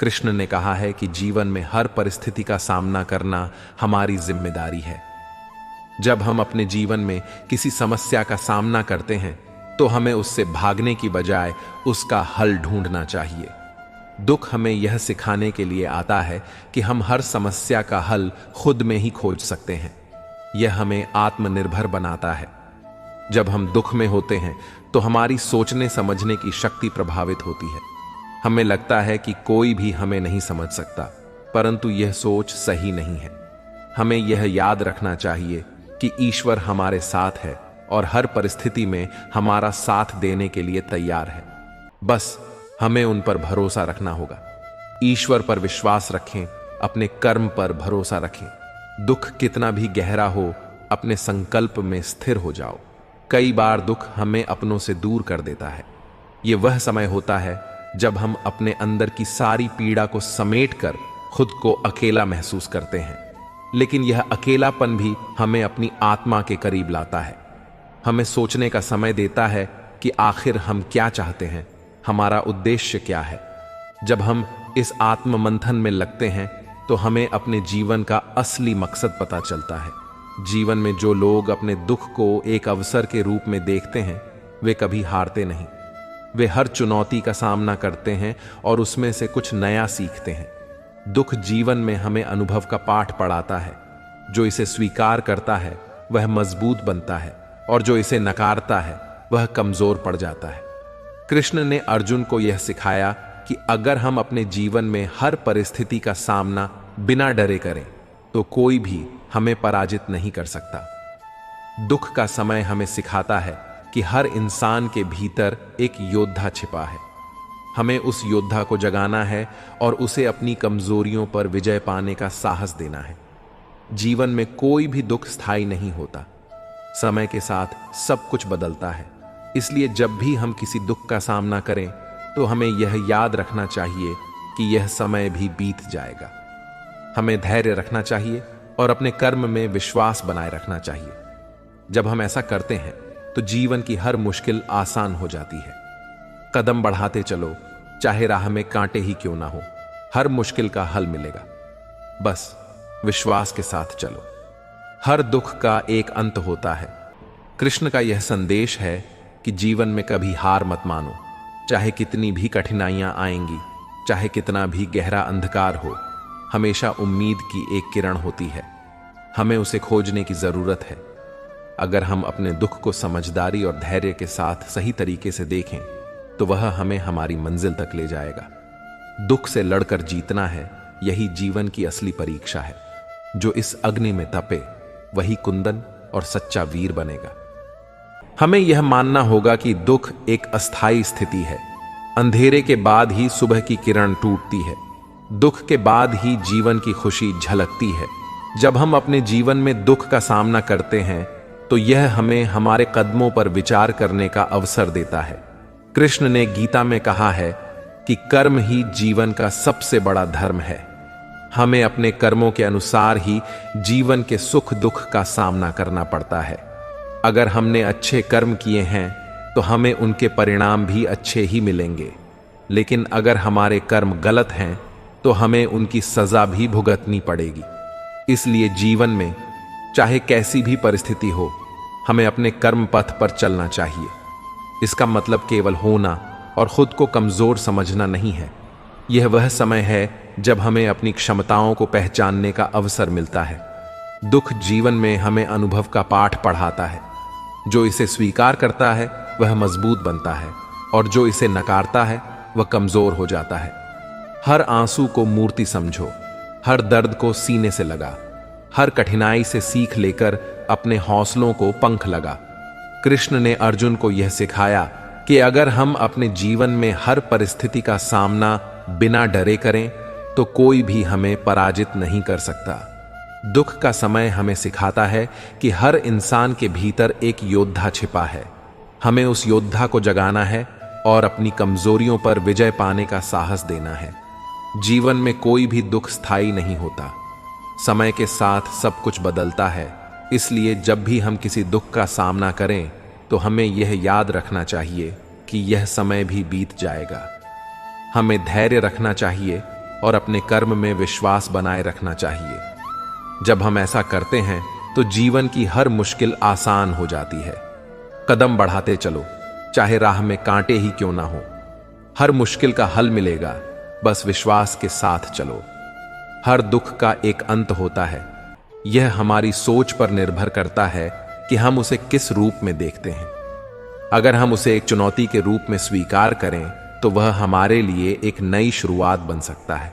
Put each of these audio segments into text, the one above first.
कृष्ण ने कहा है कि जीवन में हर परिस्थिति का सामना करना हमारी जिम्मेदारी है। जब हम अपने जीवन में किसी समस्या का सामना करते हैं तो हमें उससे भागने की बजाय उसका हल ढूंढना चाहिए। दुख हमें यह सिखाने के लिए आता है कि हम हर समस्या का हल खुद में ही खोज सकते हैं। यह हमें आत्मनिर्भर बनाता है। जब हम दुख में होते हैं तो हमारी सोचने समझने की शक्ति प्रभावित होती है। हमें लगता है कि कोई भी हमें नहीं समझ सकता, परंतु यह सोच सही नहीं है। हमें यह याद रखना चाहिए कि ईश्वर हमारे साथ है और हर परिस्थिति में हमारा साथ देने के लिए तैयार है। बस हमें उन पर भरोसा रखना होगा। ईश्वर पर विश्वास रखें, अपने कर्म पर भरोसा रखें। दुख कितना भी गहरा हो, अपने संकल्प में स्थिर हो जाओ। कई बार दुख हमें अपनों से दूर कर देता है। यह वह समय होता है जब हम अपने अंदर की सारी पीड़ा को समेटकर खुद को अकेला महसूस करते हैं। लेकिन यह अकेलापन भी हमें अपनी आत्मा के करीब लाता है। हमें सोचने का समय देता है कि आखिर हम क्या चाहते हैं, हमारा उद्देश्य क्या है। जब हम इस आत्म मंथन में लगते हैं तो हमें अपने जीवन का असली मकसद पता चलता है। जीवन में जो लोग अपने दुख को एक अवसर के रूप में देखते हैं, वे कभी हारते नहीं। वे हर चुनौती का सामना करते हैं और उसमें से कुछ नया सीखते हैं। दुख जीवन में हमें अनुभव का पाठ पढ़ाता है। जो इसे स्वीकार करता है वह मजबूत बनता है और जो इसे नकारता है वह कमजोर पड़ जाता है। कृष्ण ने अर्जुन को यह सिखाया कि अगर हम अपने जीवन में हर परिस्थिति का सामना बिना डरे करें तो कोई भी हमें पराजित नहीं कर सकता। दुख का समय हमें सिखाता है कि हर इंसान के भीतर एक योद्धा छिपा है। हमें उस योद्धा को जगाना है और उसे अपनी कमजोरियों पर विजय पाने का साहस देना है। जीवन में कोई भी दुख स्थायी नहीं होता। समय के साथ सब कुछ बदलता है। इसलिए जब भी हम किसी दुख का सामना करें तो हमें यह याद रखना चाहिए कि यह समय भी बीत जाएगा। हमें धैर्य रखना चाहिए और अपने कर्म में विश्वास बनाए रखना चाहिए। जब हम ऐसा करते हैं तो जीवन की हर मुश्किल आसान हो जाती है। कदम बढ़ाते चलो, चाहे राह में कांटे ही क्यों ना हो, हर मुश्किल का हल मिलेगा। बस विश्वास के साथ चलो। हर दुख का एक अंत होता है। कृष्ण का यह संदेश है कि जीवन में कभी हार मत मानो। चाहे कितनी भी कठिनाइयां आएंगी, चाहे कितना भी गहरा अंधकार हो, हमेशा उम्मीद की एक किरण होती है। हमें उसे खोजने की जरूरत है। अगर हम अपने दुख को समझदारी और धैर्य के साथ सही तरीके से देखें तो वह हमें हमारी मंजिल तक ले जाएगा। दुख से लड़कर जीतना है, यही जीवन की असली परीक्षा है। जो इस अग्नि में तपे वही कुंदन और सच्चा वीर बनेगा। हमें यह मानना होगा कि दुख एक अस्थायी स्थिति है। अंधेरे के बाद ही सुबह की किरण टूटती है। दुख के बाद ही जीवन की खुशी झलकती है। जब हम अपने जीवन में दुख का सामना करते हैं तो यह हमें हमारे कदमों पर विचार करने का अवसर देता है। कृष्ण ने गीता में कहा है कि कर्म ही जीवन का सबसे बड़ा धर्म है। हमें अपने कर्मों के अनुसार ही जीवन के सुख दुख का सामना करना पड़ता है। अगर हमने अच्छे कर्म किए हैं तो हमें उनके परिणाम भी अच्छे ही मिलेंगे। लेकिन अगर हमारे कर्म गलत हैं तो हमें उनकी सजा भी भुगतनी पड़ेगी। इसलिए जीवन में चाहे कैसी भी परिस्थिति हो, हमें अपने कर्म पथ पर चलना चाहिए। इसका मतलब केवल होना और खुद को कमजोर समझना नहीं है। यह वह समय है जब हमें अपनी क्षमताओं को पहचानने का अवसर मिलता है। दुख जीवन में हमें अनुभव का पाठ पढ़ाता है। जो इसे स्वीकार करता है वह मजबूत बनता है और जो इसे नकारता है वह कमजोर हो जाता है। हर आंसू को मूर्ति समझो, हर दर्द को सीने से लगा, हर कठिनाई से सीख लेकर अपने हौसलों को पंख लगा। कृष्ण ने अर्जुन को यह सिखाया कि अगर हम अपने जीवन में हर परिस्थिति का सामना बिना डरे करें तो कोई भी हमें पराजित नहीं कर सकता। दुख का समय हमें सिखाता है कि हर इंसान के भीतर एक योद्धा छिपा है। हमें उस योद्धा को जगाना है और अपनी कमजोरियों पर विजय पाने का साहस देना है। जीवन में कोई भी दुख स्थायी नहीं होता। समय के साथ सब कुछ बदलता है। इसलिए जब भी हम किसी दुख का सामना करें तो हमें यह याद रखना चाहिए कि यह समय भी बीत जाएगा। हमें धैर्य रखना चाहिए और अपने कर्म में विश्वास बनाए रखना चाहिए। जब हम ऐसा करते हैं तो जीवन की हर मुश्किल आसान हो जाती है। कदम बढ़ाते चलो, चाहे राह में कांटे ही क्यों ना हो। हर मुश्किल का हल मिलेगा, बस विश्वास के साथ चलो। हर दुख का एक अंत होता है। यह हमारी सोच पर निर्भर करता है कि हम उसे किस रूप में देखते हैं। अगर हम उसे एक चुनौती के रूप में स्वीकार करें तो वह हमारे लिए एक नई शुरुआत बन सकता है।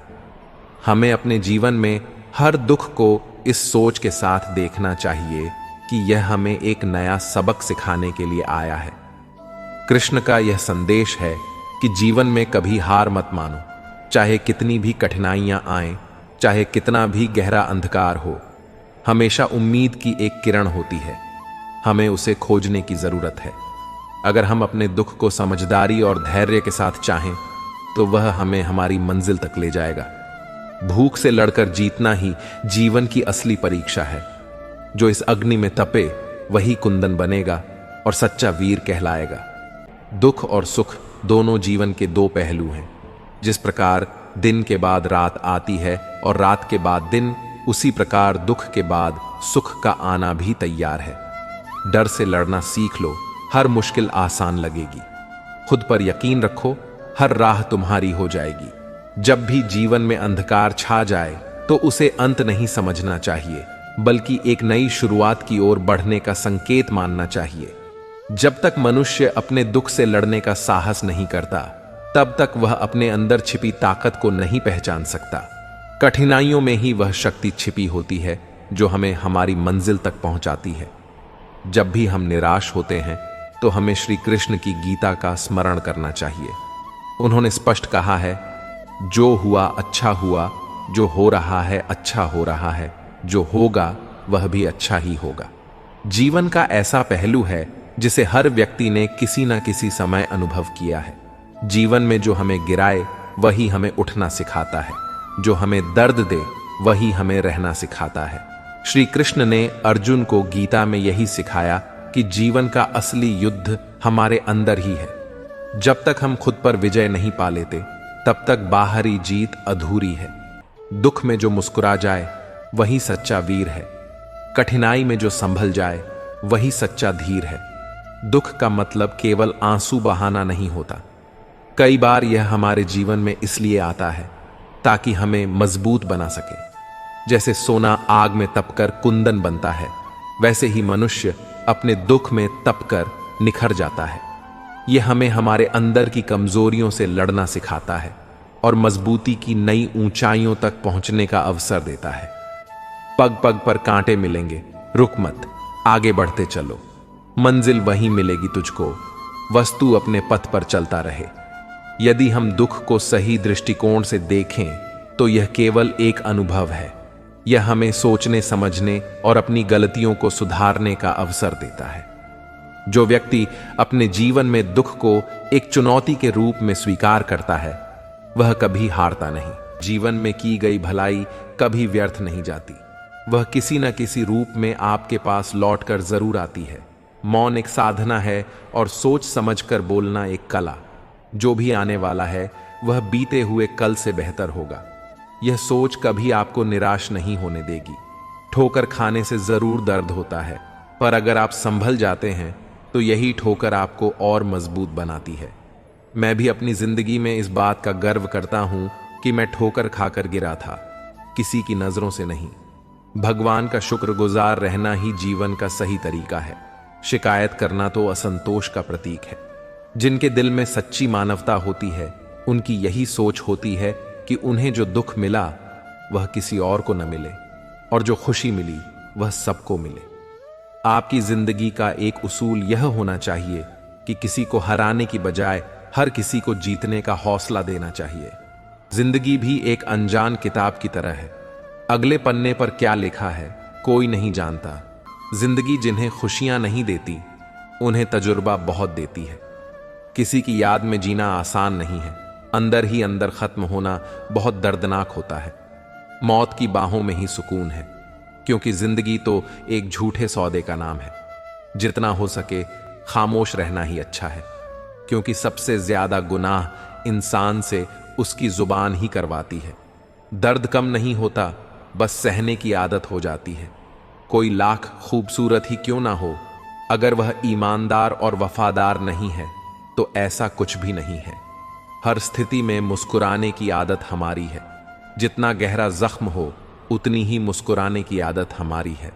हमें अपने जीवन में हर दुख को इस सोच के साथ देखना चाहिए कि यह हमें एक नया सबक सिखाने के लिए आया है। कृष्ण का यह संदेश है कि जीवन में कभी हार मत मानो। चाहे कितनी भी कठिनाइयां आएं, चाहे कितना भी गहरा अंधकार हो, हमेशा उम्मीद की एक किरण होती है। हमें उसे खोजने की जरूरत है। अगर हम अपने दुख को समझदारी और धैर्य के साथ चाहें तो वह हमें हमारी मंजिल तक ले जाएगा। भूख से लड़कर जीतना ही जीवन की असली परीक्षा है। जो इस अग्नि में तपे वही कुंदन बनेगा और सच्चा वीर कहलाएगा। दुख और सुख दोनों जीवन के दो पहलू हैं। जिस प्रकार दिन के बाद रात आती है और रात के बाद दिन, उसी प्रकार दुख के बाद सुख का आना भी तैयार है। डर से लड़ना सीख लो, हर मुश्किल आसान लगेगी। खुद पर यकीन रखो, हर राह तुम्हारी हो जाएगी। जब भी जीवन में अंधकार छा जाए तो उसे अंत नहीं समझना चाहिए, बल्कि एक नई शुरुआत की ओर बढ़ने का संकेत मानना चाहिए। जब तक मनुष्य अपने दुख से लड़ने का साहस नहीं करता, तब तक वह अपने अंदर छिपी ताकत को नहीं पहचान सकता। कठिनाइयों में ही वह शक्ति छिपी होती है जो हमें हमारी मंजिल तक पहुंचाती है। जब भी हम निराश होते हैं तो हमें श्री कृष्ण की गीता का स्मरण करना चाहिए। उन्होंने स्पष्ट कहा है, जो हुआ अच्छा हुआ, जो हो रहा है अच्छा हो रहा है, जो होगा वह भी अच्छा ही होगा। जीवन का ऐसा पहलू है जिसे हर व्यक्ति ने किसी न किसी समय अनुभव किया है। जीवन में जो हमें गिराए वही हमें उठना सिखाता है, जो हमें दर्द दे वही हमें रहना सिखाता है। श्री कृष्ण ने अर्जुन को गीता में यही सिखाया कि जीवन का असली युद्ध हमारे अंदर ही है। जब तक हम खुद पर विजय नहीं पा लेते, तब तक बाहरी जीत अधूरी है। दुख में जो मुस्कुरा जाए वही सच्चा वीर है। कठिनाई में जो संभल जाए वही सच्चा धीर है। दुख का मतलब केवल आंसू बहाना नहीं होता। कई बार यह हमारे जीवन में इसलिए आता है ताकि हमें मजबूत बना सके। जैसे सोना आग में तपकर कुंदन बनता है, वैसे ही मनुष्य अपने दुख में तपकर निखर जाता है। यह हमें हमारे अंदर की कमजोरियों से लड़ना सिखाता है और मजबूती की नई ऊंचाइयों तक पहुंचने का अवसर देता है। पग पग पर कांटे मिलेंगे, रुक मत, आगे बढ़ते चलो। मंजिल वहीं मिलेगी तुझको, वस्तु अपने पथ पर चलता रहे। यदि हम दुख को सही दृष्टिकोण से देखें तो यह केवल एक अनुभव है। यह हमें सोचने, समझने और अपनी गलतियों को सुधारने का अवसर देता है। जो व्यक्ति अपने जीवन में दुख को एक चुनौती के रूप में स्वीकार करता है, वह कभी हारता नहीं। जीवन में की गई भलाई कभी व्यर्थ नहीं जाती। वह किसी न किसी रूप में आपके पास लौटकर जरूर आती है। मौन एक साधना है और सोच समझकर बोलना एक कला। जो भी आने वाला है वह बीते हुए कल से बेहतर होगा। यह सोच कभी आपको निराश नहीं होने देगी। ठोकर खाने से जरूर दर्द होता है, पर अगर आप संभल जाते हैं तो यही ठोकर आपको और मजबूत बनाती है। मैं भी अपनी जिंदगी में इस बात का गर्व करता हूं कि मैं ठोकर खाकर गिरा था, किसी की नजरों से नहीं। भगवान का शुक्रगुजार रहना ही जीवन का सही तरीका है। शिकायत करना तो असंतोष का प्रतीक है। जिनके दिल में सच्ची मानवता होती है, उनकी यही सोच होती है कि उन्हें जो दुख मिला वह किसी और को न मिले, और जो खुशी मिली वह सबको मिले। आपकी जिंदगी का एक उसूल यह होना चाहिए कि किसी को हराने की बजाय हर किसी को जीतने का हौसला देना चाहिए। जिंदगी भी एक अनजान किताब की तरह है। अगले पन्ने पर क्या लिखा है कोई नहीं जानता। जिंदगी जिन्हें खुशियां नहीं देती, उन्हें तजुर्बा बहुत देती है। किसी की याद में जीना आसान नहीं है। अंदर ही अंदर खत्म होना बहुत दर्दनाक होता है। मौत की बाहों में ही सुकून है, क्योंकि जिंदगी तो एक झूठे सौदे का नाम है। जितना हो सके खामोश रहना ही अच्छा है, क्योंकि सबसे ज्यादा गुनाह इंसान से उसकी जुबान ही करवाती है। दर्द कम नहीं होता, बस सहने की आदत हो जाती है। कोई लाख खूबसूरत ही क्यों ना हो, अगर वह ईमानदार और वफादार नहीं है तो ऐसा कुछ भी नहीं है। हर स्थिति में मुस्कुराने की आदत हमारी है। जितना गहरा जख्म हो, उतनी ही मुस्कुराने की आदत हमारी है।